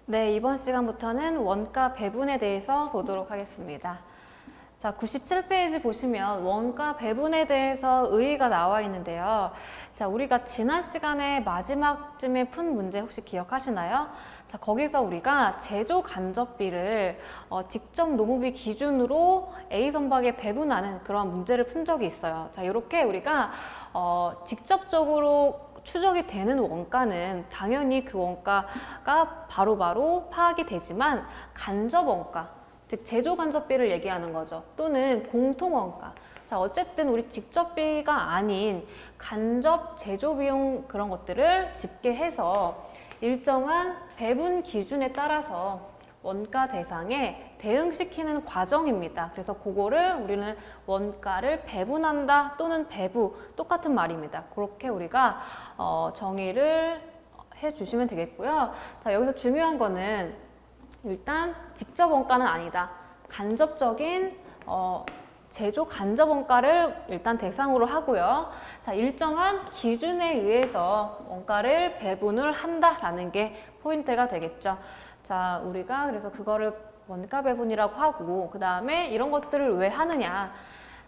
네, 이번 시간부터는 원가 배분에 대해서 보도록 하겠습니다. 자, 97페이지 보시면 원가 배분에 대해서 의의가 나와 있는데요. 자, 우리가 지난 시간에 마지막쯤에 푼 문제 혹시 기억하시나요? 자, 거기서 우리가 제조 간접비를 직접 노무비 기준으로 A 선박에 배분하는 그런 문제를 푼 적이 있어요. 자, 이렇게 우리가 직접적으로 추적이 되는 원가는 당연히 그 원가가 바로바로 파악이 되지만 간접 원가, 즉 제조 간접비를 얘기하는 거죠. 또는 공통 원가. 자, 어쨌든 우리 직접비가 아닌 간접 제조 비용 그런 것들을 집계해서 일정한 배분 기준에 따라서 원가 대상에 대응시키는 과정입니다. 그래서 그거를 우리는 원가를 배분한다 또는 배부, 똑같은 말입니다. 그렇게 우리가 정의를 해주시면 되겠고요. 자, 여기서 중요한 거는 일단 직접 원가는 아니다. 간접적인 제조 간접 원가를 일단 대상으로 하고요. 자, 일정한 기준에 의해서 원가를 배분을 한다라는 게 포인트가 되겠죠. 자, 우리가 그래서 그거를 원가 배분이라고 하고, 그 다음에 이런 것들을 왜 하느냐.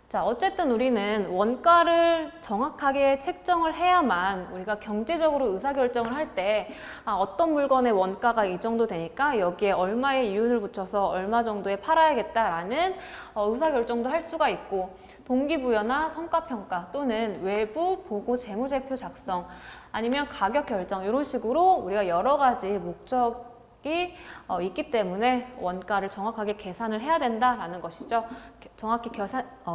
자, 어쨌든 우리는 원가를 정확하게 책정을 해야만 우리가 경제적으로 의사결정을 할 때 어떤 물건의 원가가 이 정도 되니까 여기에 얼마의 이윤을 붙여서 얼마 정도에 팔아야겠다라는 의사결정도 할 수가 있고, 동기부여나 성과평가 또는 외부 보고 재무제표 작성 아니면 가격 결정 이런 식으로 우리가 여러 가지 목적이 있기 때문에 원가를 정확하게 계산을 해야 된다라는 것이죠. 정확히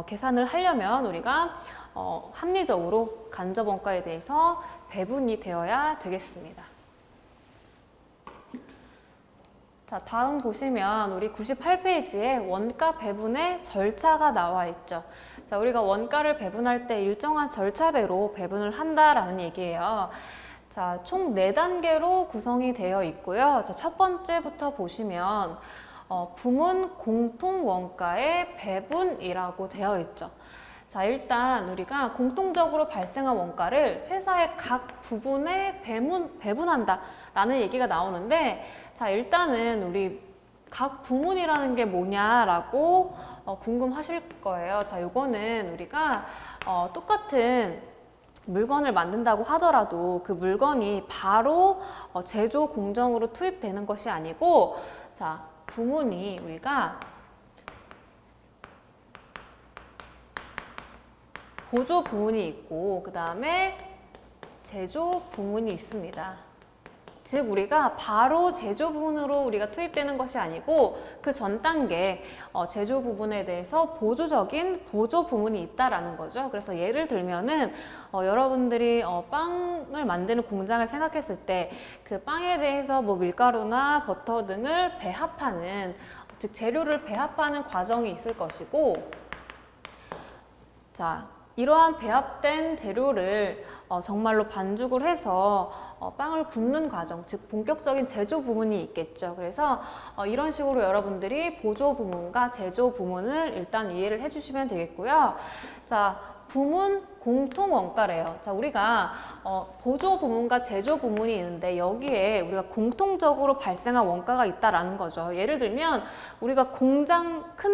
계산을 하려면 우리가 합리적으로 간접 원가에 대해서 배분이 되어야 되겠습니다. 자, 다음 보시면 우리 98페이지에 원가 배분의 절차가 나와 있죠. 자, 우리가 원가를 배분할 때 일정한 절차대로 배분을 한다라는 얘기예요. 자, 총 4단계로 구성이 되어 있고요. 자, 첫 번째부터 보시면 부문 공통 원가의 배분이라고 되어 있죠. 자, 일단 우리가 공통적으로 발생한 원가를 회사의 각 부분에 배분한다라는 얘기가 나오는데, 자, 일단은 우리 각 부문이라는 게 뭐냐라고 궁금하실 거예요. 자, 요거는 우리가 똑같은 물건을 만든다고 하더라도 그 물건이 바로 제조 공정으로 투입되는 것이 아니고, 자, 부문이 우리가 보조 부문이 있고 그 다음에 제조 부문이 있습니다. 즉 우리가 바로 제조 부분으로 우리가 투입되는 것이 아니고 그 전 단계 제조 부분에 대해서 보조적인 보조 부문이 있다라는 거죠. 그래서 예를 들면은 여러분들이 빵을 만드는 공장을 생각했을 때 그 빵에 대해서 뭐 밀가루나 버터 등을 배합하는, 즉 재료를 배합하는 과정이 있을 것이고, 자, 이러한 배합된 재료를 정말로 반죽을 해서 빵을 굽는 과정, 즉 본격적인 제조 부문이 있겠죠. 그래서 이런 식으로 여러분들이 보조 부문과 제조 부문을 일단 이해를 해주시면 되겠고요. 자, 부문 공통 원가래요. 자, 우리가 보조 부문과 제조 부문이 있는데 여기에 우리가 공통적으로 발생한 원가가 있다라는 거죠. 예를 들면 우리가 큰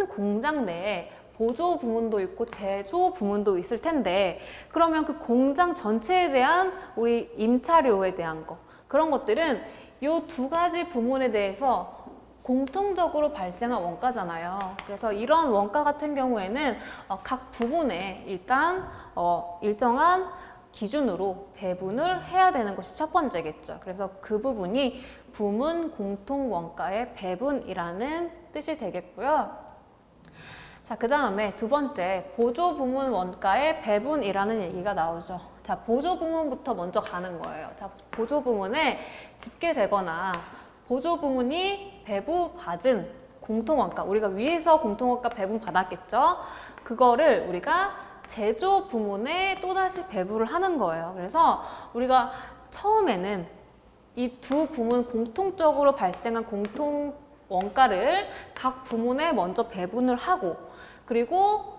공장 내에 보조 부문도 있고 제조 부문도 있을 텐데, 그러면 그 공장 전체에 대한 우리 임차료에 대한 거, 그런 것들은 이 두 가지 부문에 대해서 공통적으로 발생한 원가잖아요. 그래서 이런 원가 같은 경우에는 각 부분에 일단 일정한 기준으로 배분을 해야 되는 것이 첫 번째겠죠. 그래서 그 부분이 부문 공통 원가의 배분이라는 뜻이 되겠고요. 자, 그 다음에 두 번째, 보조 부문 원가의 배분이라는 얘기가 나오죠. 자, 보조 부문부터 먼저 가는 거예요. 자, 보조 부문에 집계되거나 보조 부문이 배부받은 공통 원가, 우리가 위에서 공통 원가 배분 받았겠죠? 그거를 우리가 제조 부문에 또다시 배부를 하는 거예요. 그래서 우리가 처음에는 이 두 부문 공통적으로 발생한 공통 원가를 각 부문에 먼저 배분을 하고, 그리고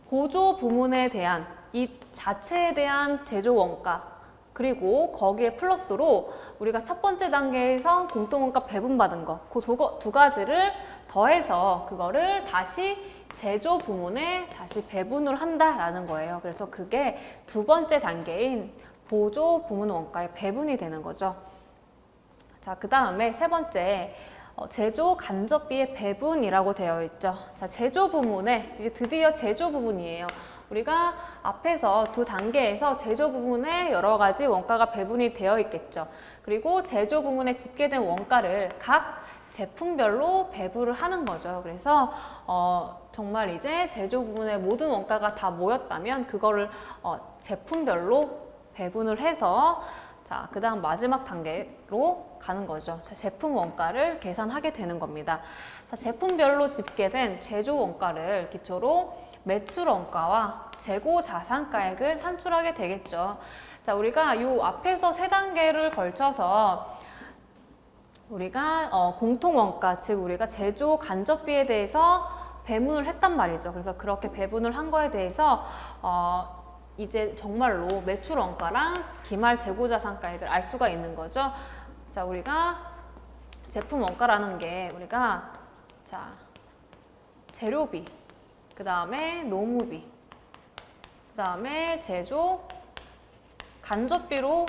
보조 부문에 대한 이 자체에 대한 제조 원가, 그리고 거기에 플러스로 우리가 첫 번째 단계에서 공통원가 배분받은 거, 그 두 가지를 더해서 그거를 다시 제조 부문에 다시 배분을 한다라는 거예요. 그래서 그게 두 번째 단계인 보조 부문 원가의 배분이 되는 거죠. 자, 그 다음에 세 번째, 제조 간접비의 배분이라고 되어 있죠. 자, 제조 부문에 이제 드디어 제조 부분이에요. 우리가 앞에서 두 단계에서 제조 부문에 여러 가지 원가가 배분이 되어 있겠죠. 그리고 제조 부문에 집계된 원가를 각 제품별로 배분을 하는 거죠. 그래서 정말 이제 제조 부문의 모든 원가가 다 모였다면 그거를 제품별로 배분을 해서 자, 그 다음 마지막 단계로 가는 거죠. 자, 제품 원가를 계산하게 되는 겁니다. 자, 제품별로 집계된 제조 원가를 기초로 매출 원가와 재고 자산가액을 산출하게 되겠죠. 자, 우리가 요 앞에서 세 단계를 걸쳐서 우리가 공통 원가, 즉 우리가 제조 간접비에 대해서 배분을 했단 말이죠. 그래서 그렇게 배분을 한 거에 대해서 이제 정말로 매출 원가랑 기말 재고 자산가액을 알 수가 있는 거죠. 자, 우리가 제품 원가라는 게 우리가 자, 재료비, 그 다음에 노무비, 그 다음에 제조 간접비로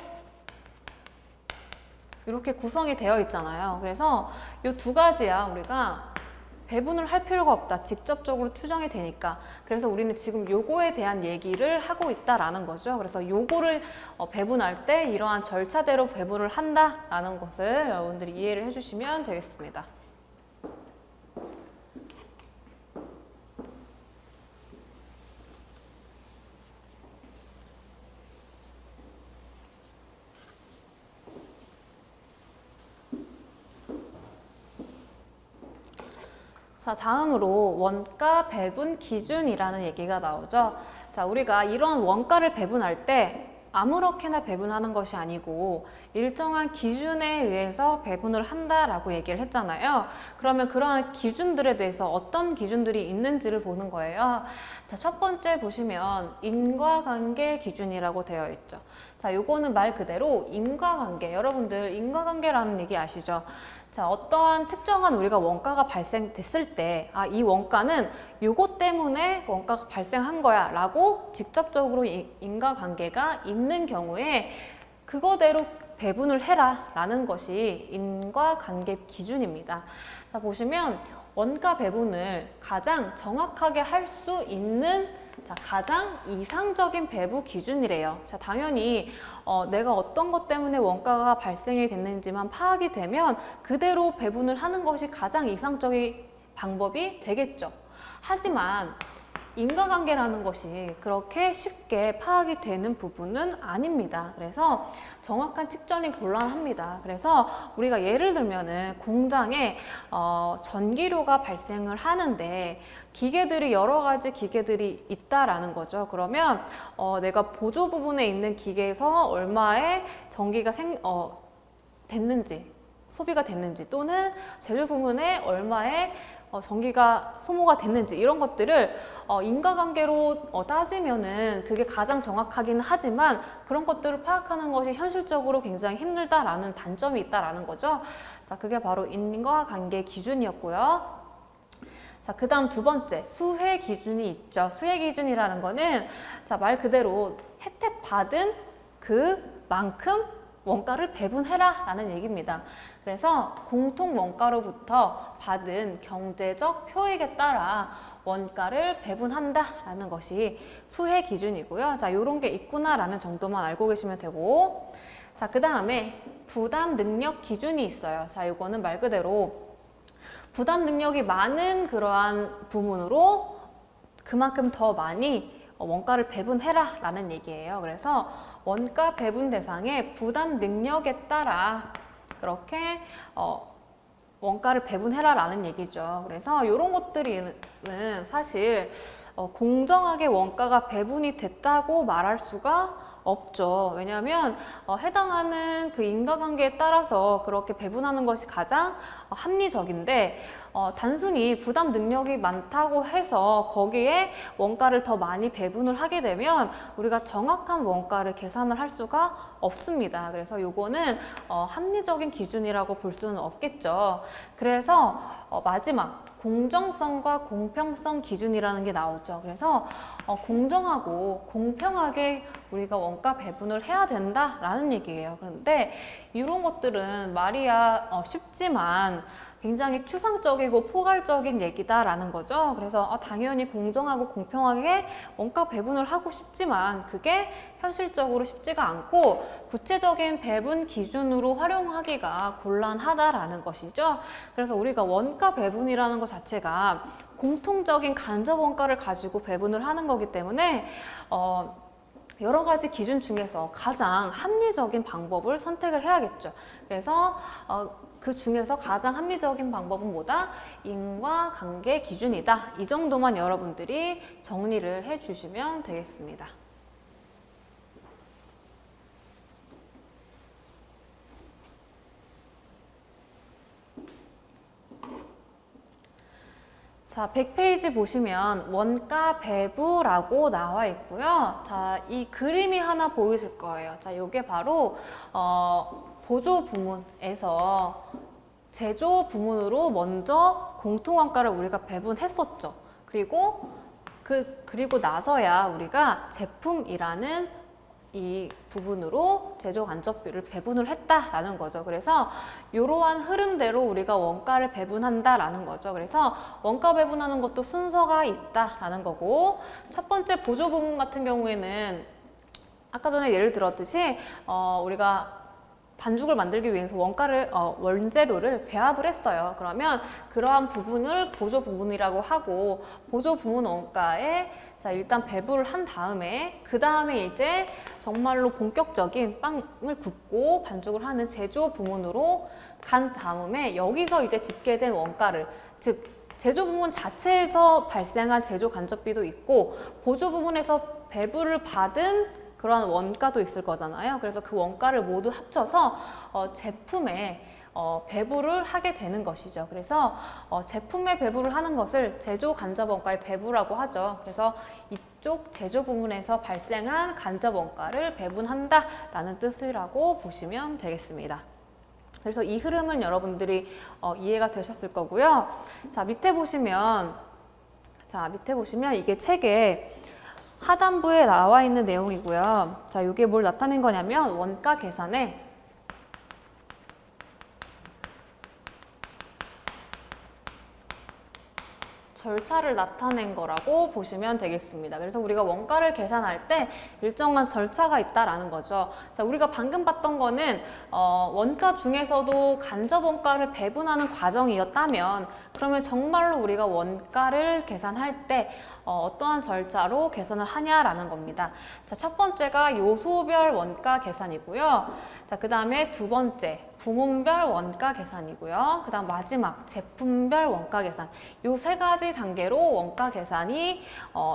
이렇게 구성이 되어 있잖아요. 그래서 이 두 가지야 우리가 배분을 할 필요가 없다. 직접적으로 추정이 되니까. 그래서 우리는 지금 요거에 대한 얘기를 하고 있다라는 거죠. 그래서 요거를 배분할 때 이러한 절차대로 배분을 한다라는 것을 여러분들이 이해를 해주시면 되겠습니다. 자, 다음으로 원가 배분 기준이라는 얘기가 나오죠. 자, 우리가 이런 원가를 배분할 때 아무렇게나 배분하는 것이 아니고 일정한 기준에 의해서 배분을 한다라고 얘기를 했잖아요. 그러면 그러한 기준들에 대해서 어떤 기준들이 있는지를 보는 거예요. 자, 첫 번째 보시면 인과관계 기준이라고 되어 있죠. 자, 요거는 말 그대로 인과관계, 여러분들 인과관계라는 얘기 아시죠? 자, 어떠한 특정한 우리가 원가가 발생됐을 때, 아, 이 원가는 요것 때문에 원가가 발생한 거야 라고 직접적으로 인과관계가 있는 경우에 그거대로 배분을 해라 라는 것이 인과관계 기준입니다. 자, 보시면 원가 배분을 가장 정확하게 할 수 있는 자, 가장 이상적인 배분 기준이래요. 자, 당연히 내가 어떤 것 때문에 원가가 발생이 됐는지만 파악이 되면 그대로 배분을 하는 것이 가장 이상적인 방법이 되겠죠. 하지만 인과관계라는 것이 그렇게 쉽게 파악이 되는 부분은 아닙니다. 그래서 정확한 측정이 곤란합니다. 그래서 우리가 예를 들면은 공장에 전기료가 발생을 하는데 기계들이 여러 가지 기계들이 있다라는 거죠. 그러면 내가 보조 부분에 있는 기계에서 얼마의 전기가 됐는지, 소비가 됐는지, 또는 재료 부분에 얼마의 전기가 소모가 됐는지, 이런 것들을 인과관계로 따지면은 그게 가장 정확하긴 하지만 그런 것들을 파악하는 것이 현실적으로 굉장히 힘들다라는 단점이 있다라는 거죠. 자, 그게 바로 인과관계 기준이었고요. 자, 그 다음 두 번째, 수혜 기준이 있죠. 수혜 기준이라는 거는 자, 말 그대로 혜택 받은 그만큼 원가를 배분해라 라는 얘기입니다. 그래서 공통 원가로부터 받은 경제적 효익에 따라 원가를 배분한다 라는 것이 수혜 기준이고요. 자, 요런 게 있구나 라는 정도만 알고 계시면 되고, 자, 그 다음에 부담 능력 기준이 있어요. 자, 요거는 말 그대로 부담 능력이 많은 그러한 부문으로 그만큼 더 많이 원가를 배분해라 라는 얘기예요. 그래서 원가 배분 대상의 부담 능력에 따라 그렇게 원가를 배분해라 라는 얘기죠. 그래서 이런 것들은 사실 공정하게 원가가 배분이 됐다고 말할 수가 없죠. 왜냐하면 해당하는 그 인과관계에 따라서 그렇게 배분하는 것이 가장 합리적인데 단순히 부담 능력이 많다고 해서 거기에 원가를 더 많이 배분을 하게 되면 우리가 정확한 원가를 계산을 할 수가 없습니다. 그래서 요거는 합리적인 기준이라고 볼 수는 없겠죠. 그래서 마지막 공정성과 공평성 기준이라는 게 나오죠. 그래서 공정하고 공평하게 우리가 원가 배분을 해야 된다라는 얘기예요. 그런데 이런 것들은 말이야 쉽지만 굉장히 추상적이고 포괄적인 얘기다라는 거죠. 그래서 당연히 공정하고 공평하게 원가 배분을 하고 싶지만 그게 현실적으로 쉽지가 않고 구체적인 배분 기준으로 활용하기가 곤란하다라는 것이죠. 그래서 우리가 원가 배분이라는 것 자체가 공통적인 간접 원가를 가지고 배분을 하는 거기 때문에 여러 가지 기준 중에서 가장 합리적인 방법을 선택을 해야겠죠. 그래서 그 중에서 가장 합리적인 방법은 뭐다? 인과관계 기준이다. 이 정도만 여러분들이 정리를 해주시면 되겠습니다. 자, 100페이지 보시면 원가 배부라고 나와 있고요. 자, 이 그림이 하나 보이실 거예요. 자, 요게 바로 보조 부문에서 제조 부문으로 먼저 공통원가를 우리가 배분했었죠. 그리고 나서야 우리가 제품이라는 이 부분으로 제조 간접비를 배분을 했다라는 거죠. 그래서 이러한 흐름대로 우리가 원가를 배분한다라는 거죠. 그래서 원가 배분하는 것도 순서가 있다라는 거고, 첫 번째 보조 부분 같은 경우에는 아까 전에 예를 들었듯이 우리가 반죽을 만들기 위해서 원재료를 배합을 했어요. 그러면 그러한 부분을 보조 부분이라고 하고, 보조 부분 원가에 자, 일단 배부를 한 다음에 그 다음에 이제 정말로 본격적인 빵을 굽고 반죽을 하는 제조 부문으로 간 다음에 여기서 이제 집계된 원가를, 즉 제조 부문 자체에서 발생한 제조 간접비도 있고 보조 부문에서 배부를 받은 그런 원가도 있을 거잖아요. 그래서 그 원가를 모두 합쳐서 제품에 배부를 하게 되는 것이죠. 그래서 제품에 배부를 하는 것을 제조 간접 원가의 배부라고 하죠. 그래서 이쪽 제조 부문에서 발생한 간접 원가를 배분한다라는 뜻이라고 보시면 되겠습니다. 그래서 이 흐름은 여러분들이 이해가 되셨을 거고요. 자, 밑에 보시면 이게 책에 하단부에 나와 있는 내용이고요. 자, 이게 뭘 나타낸 거냐면 원가 계산에 절차를 나타낸 거라고 보시면 되겠습니다. 그래서 우리가 원가를 계산할 때 일정한 절차가 있다라는 거죠. 자, 우리가 방금 봤던 거는 원가 중에서도 간접 원가를 배분하는 과정이었다면 그러면 정말로 우리가 원가를 계산할 때 어떠한 절차로 계산을 하냐라는 겁니다. 자, 첫 번째가 요소별 원가 계산이고요. 자, 그 다음에 두 번째 부문별 원가 계산이고요. 그 다음 마지막 제품별 원가 계산. 요 세 가지 단계로 원가 계산이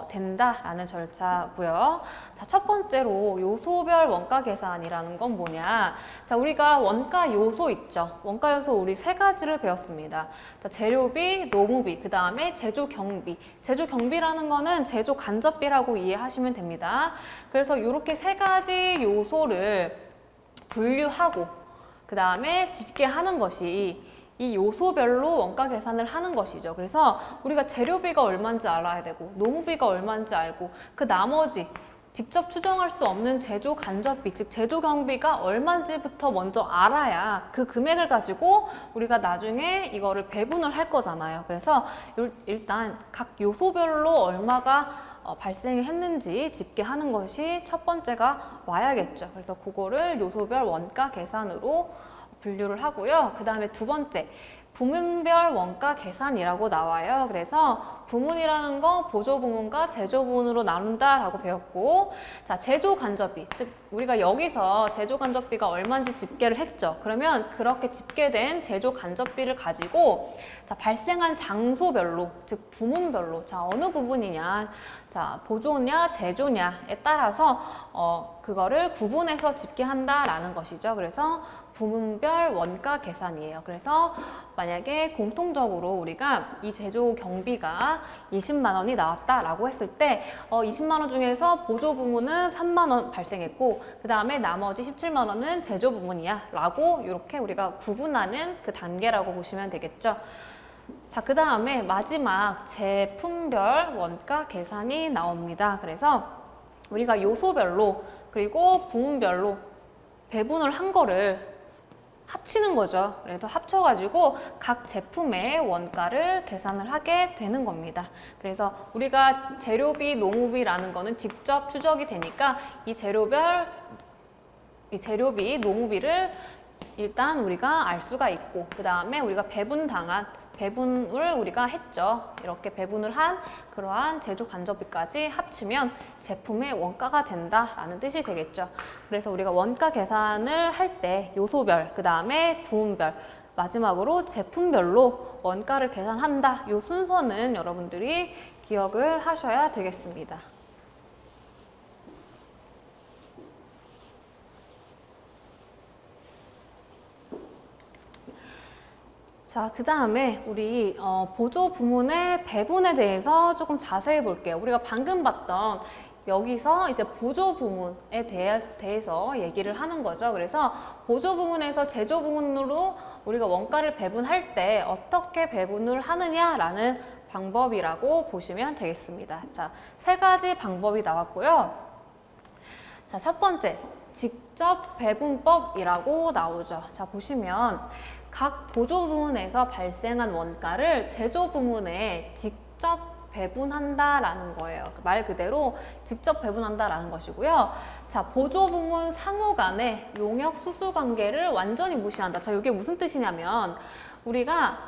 된다라는 절차고요. 자, 첫 번째로 요소별 원가 계산이라는 건 뭐냐? 자, 우리가 원가 요소 있죠. 원가 요소 우리 세 가지를 배웠습니다. 자, 재료비, 노무비, 그 다음에 제조 경비. 제조 경비라는 거는 제조 간접비라고 이해하시면 됩니다. 그래서 이렇게 세 가지 요소를 분류하고 그 다음에 집계하는 것이 이 요소별로 원가 계산을 하는 것이죠. 그래서 우리가 재료비가 얼마인지 알아야 되고 노무비가 얼마인지 알고 그 나머지 직접 추정할 수 없는 제조 간접비, 즉 제조 경비가 얼마인지부터 먼저 알아야 그 금액을 가지고 우리가 나중에 이거를 배분을 할 거잖아요. 그래서 일단 각 요소별로 얼마가 발생했는지 집계하는 것이 첫 번째가 와야겠죠. 그래서 그거를 요소별 원가 계산으로 분류를 하고요. 그 다음에 두 번째, 부문별 원가 계산이라고 나와요. 그래서 부문이라는 거 보조 부문과 제조 부문으로 나눈다라고 배웠고, 자, 제조 간접비, 즉 우리가 여기서 제조 간접비가 얼마인지 집계를 했죠. 그러면 그렇게 집계된 제조 간접비를 가지고 자, 발생한 장소별로, 즉 부문별로, 자, 어느 부분이냐, 자, 보조냐 제조냐에 따라서 그거를 구분해서 집계한다라는 것이죠. 그래서 부문별 원가 계산이에요. 그래서 만약에 공통적으로 우리가 이 제조 경비가 20만 원이 나왔다라고 했을 때 20만 원 중에서 보조 부문은 3만 원 발생했고 그 다음에 나머지 17만 원은 제조 부문이야 라고 이렇게 우리가 구분하는 그 단계라고 보시면 되겠죠. 자, 그 다음에 마지막 제품별 원가 계산이 나옵니다. 그래서 우리가 요소별로 그리고 부문별로 배분을 한 거를 합치는 거죠. 그래서 합쳐가지고 각 제품의 원가를 계산을 하게 되는 겁니다. 그래서 우리가 재료비, 노무비라는 거는 직접 추적이 되니까 이 재료비, 노무비를 일단 우리가 알 수가 있고 그 다음에 우리가 배분을 우리가 했죠. 이렇게 배분을 한 그러한 제조 간접비까지 합치면 제품의 원가가 된다라는 뜻이 되겠죠. 그래서 우리가 원가 계산을 할 때 요소별, 그 다음에 부문별, 마지막으로 제품별로 원가를 계산한다. 이 순서는 여러분들이 기억을 하셔야 되겠습니다. 자, 그 다음에 우리 보조 부문의 배분에 대해서 조금 자세히 볼게요. 우리가 방금 봤던 여기서 이제 보조 부문에 대해서 얘기를 하는 거죠. 그래서 보조 부문에서 제조 부문으로 우리가 원가를 배분할 때 어떻게 배분을 하느냐라는 방법이라고 보시면 되겠습니다. 자, 세 가지 방법이 나왔고요. 자, 첫 번째, 직접 배분법이라고 나오죠. 자, 보시면 각 보조 부문에서 발생한 원가를 제조 부문에 직접 배분한다라는 거예요. 말 그대로 직접 배분한다라는 것이고요. 자, 보조 부문 상호 간의 용역 수수 관계를 완전히 무시한다. 자, 이게 무슨 뜻이냐면 우리가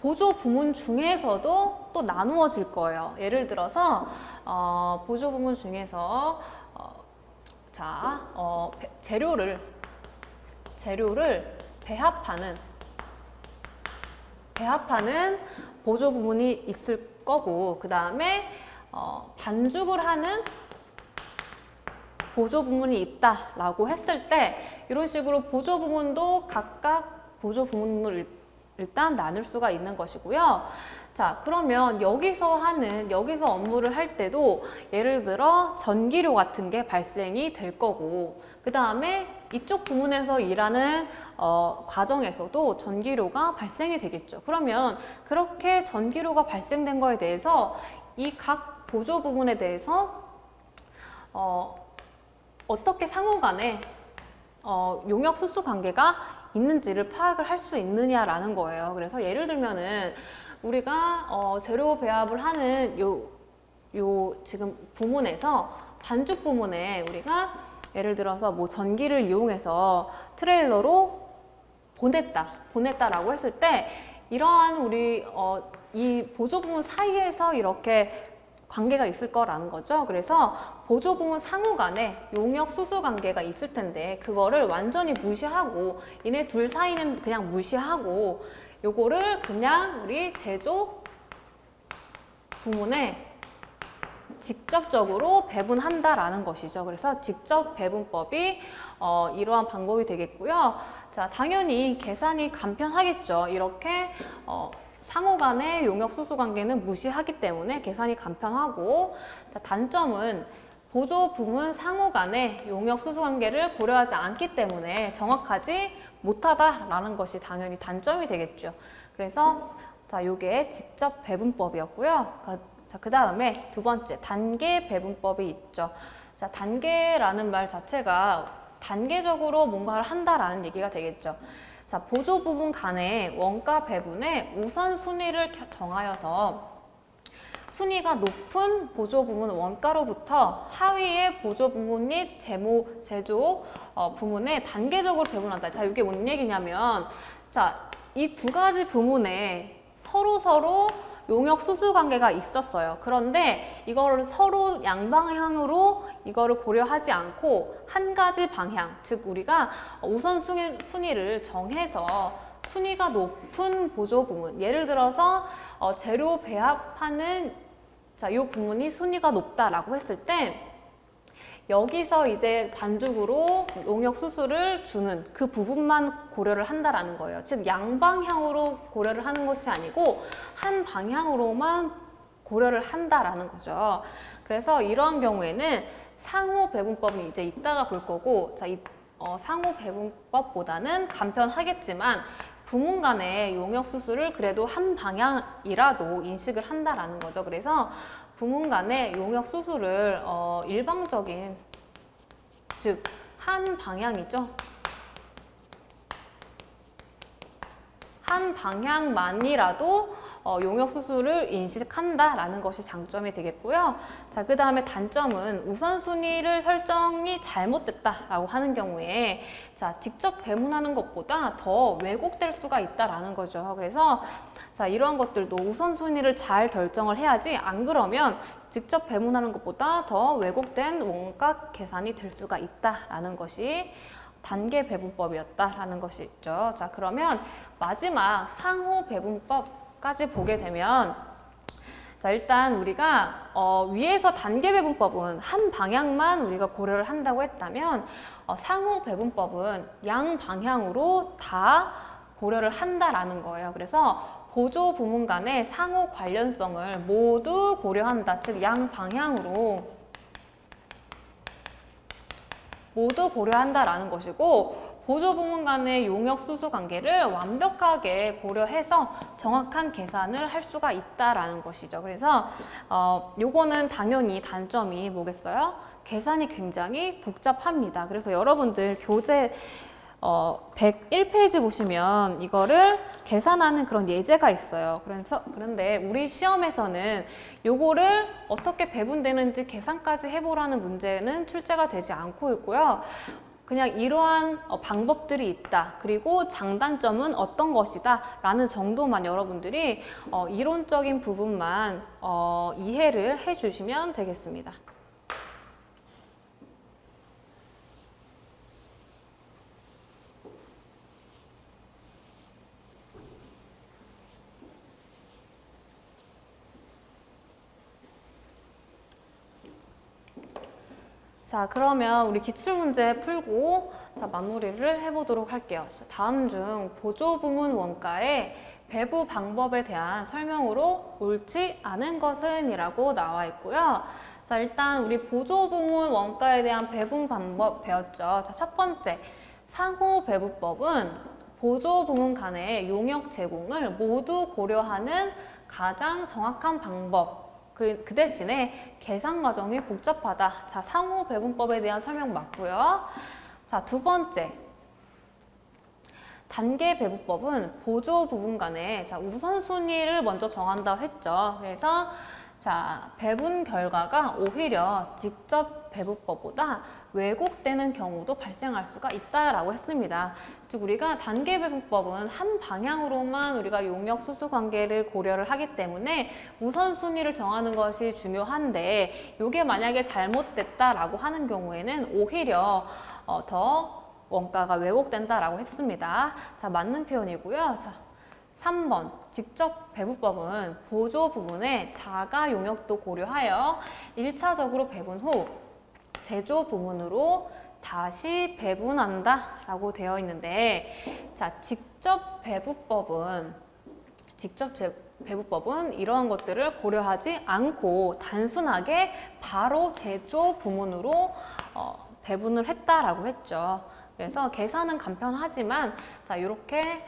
보조 부문 중에서도 또 나누어질 거예요. 예를 들어서 보조 부문 중에서 재료를 배합하는 보조 부문이 있을 거고 그 다음에 반죽을 하는 보조 부문이 있다라고 했을 때 이런 식으로 보조 부문도 각각 보조 부문을 일단 나눌 수가 있는 것이고요. 자, 그러면 여기서 업무를 할 때도 예를 들어 전기료 같은 게 발생이 될 거고 그 다음에 이쪽 부문에서 일하는 과정에서도 전기료가 발생이 되겠죠. 그러면 그렇게 전기료가 발생된 거에 대해서 이 각 보조 부문에 대해서 어떻게 상호 간에 용역 수수 관계가 있는지를 파악을 할 수 있느냐라는 거예요. 그래서 예를 들면은 우리가 재료 배합을 하는 요 지금 부문에서 반죽 부문에 우리가 예를 들어서 뭐 전기를 이용해서 트레일러로 보냈다라고 했을 때 이러한 우리 이 보조 부문 사이에서 이렇게 관계가 있을 거라는 거죠. 그래서 보조 부문 상호 간에 용역 수수 관계가 있을 텐데 그거를 완전히 무시하고 얘네 둘 사이는 그냥 무시하고 요거를 그냥 우리 제조 부문에 직접적으로 배분한다라는 것이죠. 그래서 직접 배분법이 이러한 방법이 되겠고요. 자, 당연히 계산이 간편하겠죠. 이렇게 상호 간의 용역 수수 관계는 무시하기 때문에 계산이 간편하고 자, 단점은 보조 부문 상호 간의 용역 수수 관계를 고려하지 않기 때문에 정확하지 못하다라는 것이 당연히 단점이 되겠죠. 그래서 자, 요게 직접 배분법이었고요. 자, 그 다음에 두 번째 단계 배분법이 있죠. 자, 단계라는 말 자체가 단계적으로 뭔가를 한다라는 얘기가 되겠죠. 자, 보조 부분 간의 원가 배분의 우선순위를 정하여서 순위가 높은 보조부문 원가로부터 하위의 보조부문 및 제조 부문에 단계적으로 배분한다. 자, 이게 뭔 얘기냐면, 자, 이 두 가지 부문에 서로 용역 수수 관계가 있었어요. 그런데 이거를 서로 양방향으로 이거를 고려하지 않고 한 가지 방향, 즉 우리가 우선 순위를 정해서 순위가 높은 보조 부문, 예를 들어서 재료 배합하는 이 부문이 순위가 높다라고 했을 때 여기서 이제 반죽으로 용역 수수를 주는 그 부분만 고려를 한다라는 거예요. 즉 양방향으로 고려를 하는 것이 아니고 한 방향으로만 고려를 한다라는 거죠. 그래서 이러한 경우에는 상호 배분법은 이제 이따가 볼 거고, 자, 상호 배분법보다는 간편하겠지만 부문 간의 용역 수수를 그래도 한 방향이라도 인식을 한다라는 거죠. 그래서 부문 간의 용역 수수를 일방적인, 즉 한 방향이죠. 한 방향만이라도 용역 수수를 인식한다라는 것이 장점이 되겠고요. 자, 그 다음에 단점은 우선순위를 설정이 잘못됐다라고 하는 경우에 자, 직접 배분하는 것보다 더 왜곡될 수가 있다라는 거죠. 그래서 자, 이러한 것들도 우선순위를 잘 결정을 해야지, 안 그러면 직접 배분하는 것보다 더 왜곡된 원가 계산이 될 수가 있다라는 것이 단계 배분법이었다라는 것이죠. 자, 그러면 마지막 상호 배분법까지 보게 되면, 자, 일단 우리가 위에서 단계 배분법은 한 방향만 우리가 고려를 한다고 했다면 상호 배분법은 양 방향으로 다 고려를 한다라는 거예요. 그래서 보조 부문 간의 상호 관련성을 모두 고려한다. 즉 양 방향으로 모두 고려한다라는 것이고, 보조 부문 간의 용역 수수 관계를 완벽하게 고려해서 정확한 계산을 할 수가 있다라는 것이죠. 그래서 요거는 당연히 단점이 뭐겠어요? 계산이 굉장히 복잡합니다. 그래서 여러분들 교재 101페이지 보시면 이거를 계산하는 그런 예제가 있어요. 그런데 우리 시험에서는 요거를 어떻게 배분되는지 계산까지 해보라는 문제는 출제가 되지 않고 있고요. 그냥 이러한 방법들이 있다. 그리고 장단점은 어떤 것이다. 라는 정도만 여러분들이 이론적인 부분만 이해를 해주시면 되겠습니다. 자, 그러면 우리 기출문제 풀고 마무리를 해보도록 할게요. 다음 중 보조 부문 원가의 배부 방법에 대한 설명으로 옳지 않은 것은 이라고 나와 있고요. 자, 일단 우리 보조 부문 원가에 대한 배분 방법 배웠죠. 자, 첫 번째, 상호 배부법은 보조 부문 간의 용역 제공을 모두 고려하는 가장 정확한 방법. 그 대신에 계산 과정이 복잡하다. 자, 상호 배분법에 대한 설명 맞고요. 자, 두 번째, 단계 배분법은 보조 부분 간에 우선순위를 먼저 정한다고 했죠. 그래서 자, 배분 결과가 오히려 직접 배분법보다 왜곡되는 경우도 발생할 수가 있다라고 했습니다. 즉 우리가 단계 배분법은 한 방향으로만 우리가 용역 수수 관계를 고려를 하기 때문에 우선순위를 정하는 것이 중요한데, 이게 만약에 잘못됐다라고 하는 경우에는 오히려 더 원가가 왜곡된다라고 했습니다. 자, 맞는 표현이고요. 자, 3번, 직접 배분법은 보조 부분의 자가 용역도 고려하여 1차적으로 배분 후 제조 부문으로 다시 배분한다 라고 되어 있는데, 자, 직접 배분법은 이러한 것들을 고려하지 않고 단순하게 바로 제조 부문으로 배분을 했다라고 했죠. 그래서 계산은 간편하지만 자, 이렇게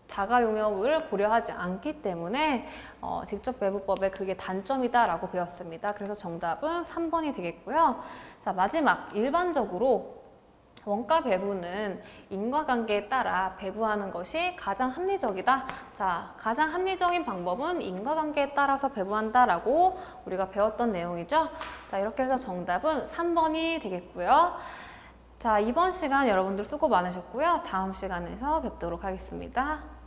자가 용역을 고려하지 않기 때문에 직접 배분법의 그게 단점이다라고 배웠습니다. 그래서 정답은 3번이 되겠고요. 자, 마지막, 일반적으로 원가 배분은 인과관계에 따라 배분하는 것이 가장 합리적이다. 자, 가장 합리적인 방법은 인과관계에 따라서 배분한다라고 우리가 배웠던 내용이죠. 자, 이렇게 해서 정답은 3번이 되겠고요. 자, 이번 시간 여러분들 수고 많으셨고요. 다음 시간에서 뵙도록 하겠습니다.